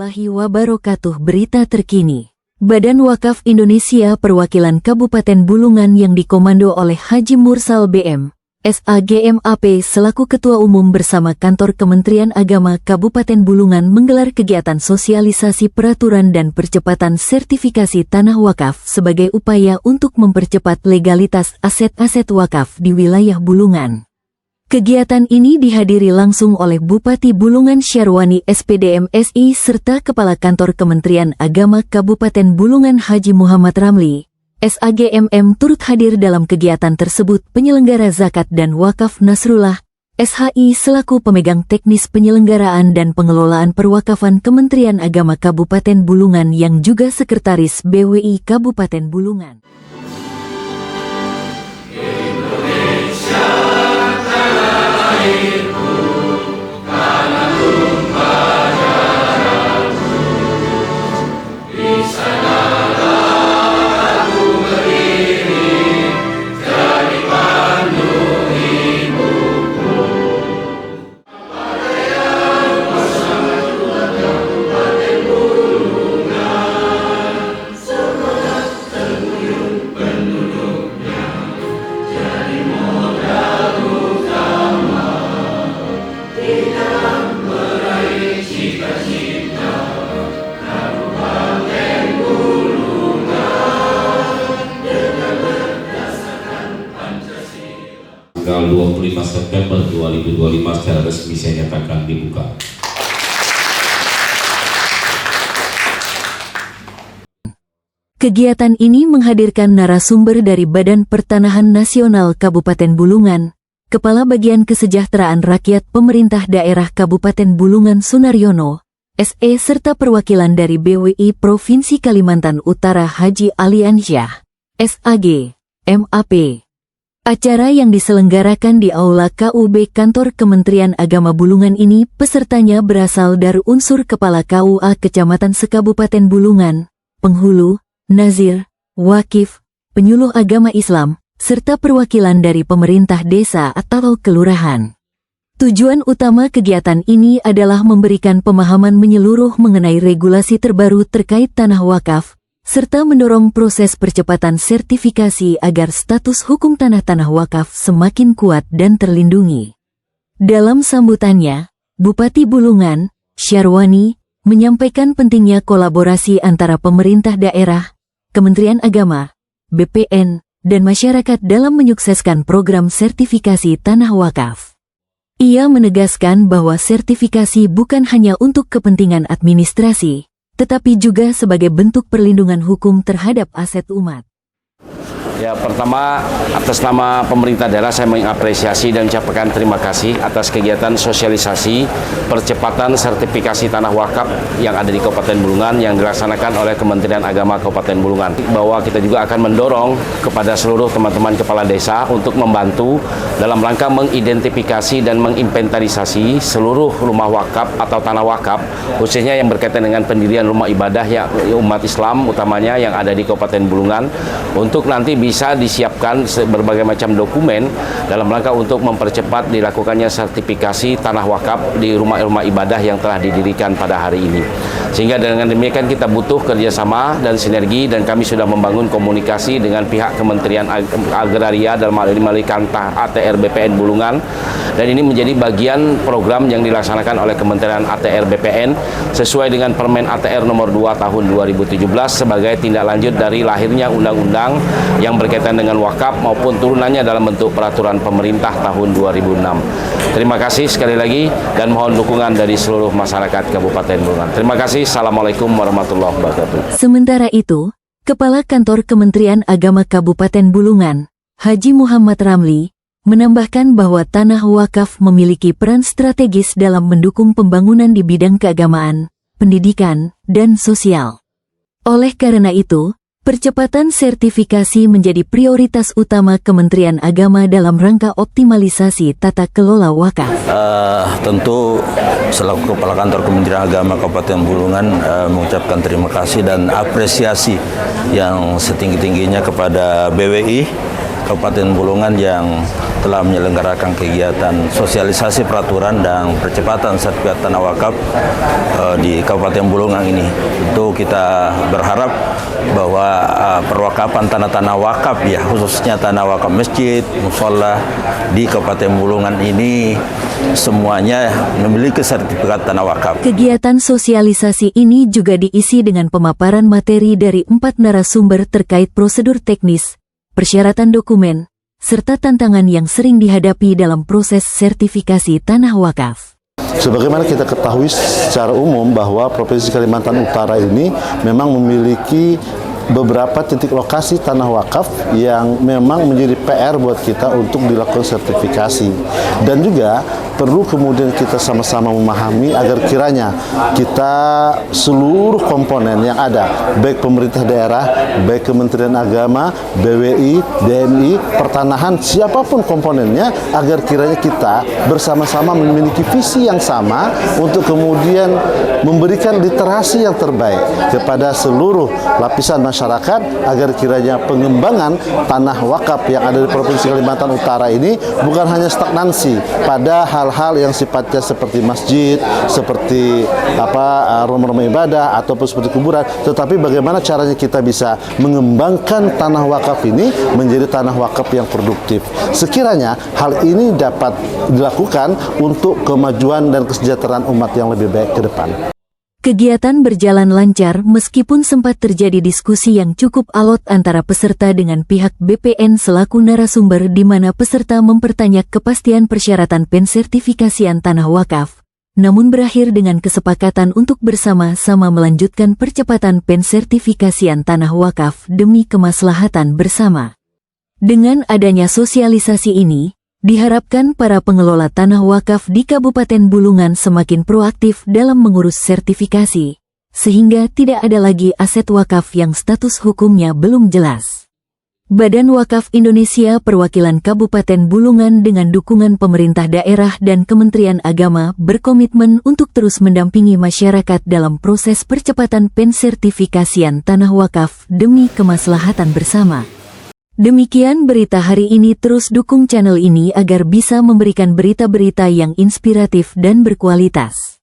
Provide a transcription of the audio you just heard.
warahmatullahi wabarakatuh. Berita terkini. Badan Wakaf Indonesia Perwakilan Kabupaten Bulungan yang dikomando oleh Haji Mursal BM, SAGMAP selaku Ketua Umum bersama Kantor Kementerian Agama Kabupaten Bulungan menggelar kegiatan sosialisasi peraturan dan percepatan sertifikasi tanah wakaf sebagai upaya untuk mempercepat legalitas aset-aset wakaf di wilayah Bulungan. Kegiatan ini dihadiri langsung oleh Bupati Bulungan Syarwani SPDM SI serta Kepala Kantor Kementerian Agama Kabupaten Bulungan Haji Muhammad Ramli. SAGMM turut hadir dalam kegiatan tersebut penyelenggara zakat dan wakaf Nasrullah, SHI selaku pemegang teknis penyelenggaraan dan pengelolaan perwakafan Kementerian Agama Kabupaten Bulungan yang juga Sekretaris BWI Kabupaten Bulungan. Tanggal 25 September 2025 secara resmi saya nyatakan dibuka. Kegiatan ini menghadirkan narasumber dari Badan Pertanahan Nasional Kabupaten Bulungan, Kepala Bagian Kesejahteraan Rakyat Pemerintah Daerah Kabupaten Bulungan Sunaryono, SE serta perwakilan dari BWI Provinsi Kalimantan Utara Haji Aliansyah, SAG, MAP. Acara yang diselenggarakan di Aula KUB Kantor Kementerian Agama Bulungan ini pesertanya berasal dari unsur Kepala KUA Kecamatan Sekabupaten Bulungan, penghulu, nazir, wakif, penyuluh agama Islam, serta perwakilan dari pemerintah desa atau kelurahan. Tujuan utama kegiatan ini adalah memberikan pemahaman menyeluruh mengenai regulasi terbaru terkait tanah wakaf, serta mendorong proses percepatan sertifikasi agar status hukum tanah-tanah wakaf semakin kuat dan terlindungi. Dalam sambutannya, Bupati Bulungan, Syarwani, menyampaikan pentingnya kolaborasi antara pemerintah daerah, Kementerian Agama, BPN, dan masyarakat dalam menyukseskan program sertifikasi tanah wakaf. Ia menegaskan bahwa sertifikasi bukan hanya untuk kepentingan administrasi, tetapi juga sebagai bentuk perlindungan hukum terhadap aset umat. Ya, pertama atas nama pemerintah daerah saya mengapresiasi dan ucapkan terima kasih atas kegiatan sosialisasi percepatan sertifikasi tanah wakaf yang ada di Kabupaten Bulungan yang dilaksanakan oleh Kementerian Agama Kabupaten Bulungan. Bahwa kita juga akan mendorong kepada seluruh teman-teman kepala desa untuk membantu dalam rangka mengidentifikasi dan menginventarisasi seluruh rumah wakaf atau tanah wakaf, khususnya yang berkaitan dengan pendirian rumah ibadah yang umat Islam utamanya yang ada di Kabupaten Bulungan, untuk nanti bisa disiapkan berbagai macam dokumen dalam rangka untuk mempercepat dilakukannya sertifikasi tanah wakaf di rumah-rumah ibadah yang telah didirikan pada hari ini. Sehingga dengan demikian kita butuh kerjasama dan sinergi, dan kami sudah membangun komunikasi dengan pihak Kementerian Agraria dalam hal ini melalui Kantah ATR BPN Bulungan, dan ini menjadi bagian program yang dilaksanakan oleh Kementerian ATR BPN sesuai dengan Permen ATR nomor 2 tahun 2017 sebagai tindak lanjut dari lahirnya undang-undang yang berkaitan dengan wakaf maupun turunannya dalam bentuk peraturan pemerintah tahun 2006. Terima kasih sekali lagi dan mohon dukungan dari seluruh masyarakat Kabupaten Bulungan. Terima kasih. Assalamualaikum warahmatullahi wabarakatuh. Sementara itu, Kepala Kantor Kementerian Agama Kabupaten Bulungan, Haji Muhammad Ramli, menambahkan bahwa tanah wakaf memiliki peran strategis dalam mendukung pembangunan di bidang keagamaan, pendidikan, dan sosial. Oleh karena itu, percepatan sertifikasi menjadi prioritas utama Kementerian Agama dalam rangka optimalisasi tata kelola wakaf. Tentu selaku Kepala Kantor Kementerian Agama Kabupaten Bulungan mengucapkan terima kasih dan apresiasi yang setinggi-tingginya kepada BWI Kabupaten Bulungan yang telah menyelenggarakan kegiatan sosialisasi peraturan dan percepatan sertifikat tanah wakaf di Kabupaten Bulungan ini. Tentu kita berharap bahwa perwakapan tanah-tanah wakaf ya, khususnya tanah wakaf masjid, mushola di Kabupaten Bulungan ini semuanya memiliki sertifikat tanah wakaf. Kegiatan sosialisasi ini juga diisi dengan pemaparan materi dari 4 narasumber terkait prosedur teknis, persyaratan dokumen, serta tantangan yang sering dihadapi dalam proses sertifikasi tanah wakaf. Sebagaimana kita ketahui secara umum bahwa Provinsi Kalimantan Utara ini memang memiliki beberapa titik lokasi tanah wakaf yang memang menjadi PR buat kita untuk dilakukan sertifikasi, dan juga perlu kemudian kita sama-sama memahami agar kiranya kita seluruh komponen yang ada, baik pemerintah daerah, baik Kementerian Agama, BWI, DMI, pertanahan, siapapun komponennya, agar kiranya kita bersama-sama memiliki visi yang sama untuk kemudian memberikan literasi yang terbaik kepada seluruh lapisan masyarakat agar kiranya pengembangan tanah wakaf yang ada di Provinsi Kalimantan Utara ini bukan hanya stagnansi pada hal-hal yang sifatnya seperti masjid, seperti rumah-rumah ibadah ataupun seperti kuburan, tetapi bagaimana caranya kita bisa mengembangkan tanah wakaf ini menjadi tanah wakaf yang produktif. Sekiranya hal ini dapat dilakukan untuk kemajuan dan kesejahteraan umat yang lebih baik ke depan. Kegiatan berjalan lancar meskipun sempat terjadi diskusi yang cukup alot antara peserta dengan pihak BPN selaku narasumber, di mana peserta mempertanyakan kepastian persyaratan pensertifikasian tanah wakaf, namun berakhir dengan kesepakatan untuk bersama-sama melanjutkan percepatan pensertifikasian tanah wakaf demi kemaslahatan bersama. Dengan adanya sosialisasi ini, diharapkan para pengelola tanah wakaf di Kabupaten Bulungan semakin proaktif dalam mengurus sertifikasi, sehingga tidak ada lagi aset wakaf yang status hukumnya belum jelas. Badan Wakaf Indonesia Perwakilan Kabupaten Bulungan dengan dukungan pemerintah daerah dan Kementerian Agama berkomitmen untuk terus mendampingi masyarakat dalam proses percepatan pensertifikasian tanah wakaf demi kemaslahatan bersama. Demikian berita hari ini, terus dukung channel ini agar bisa memberikan berita-berita yang inspiratif dan berkualitas.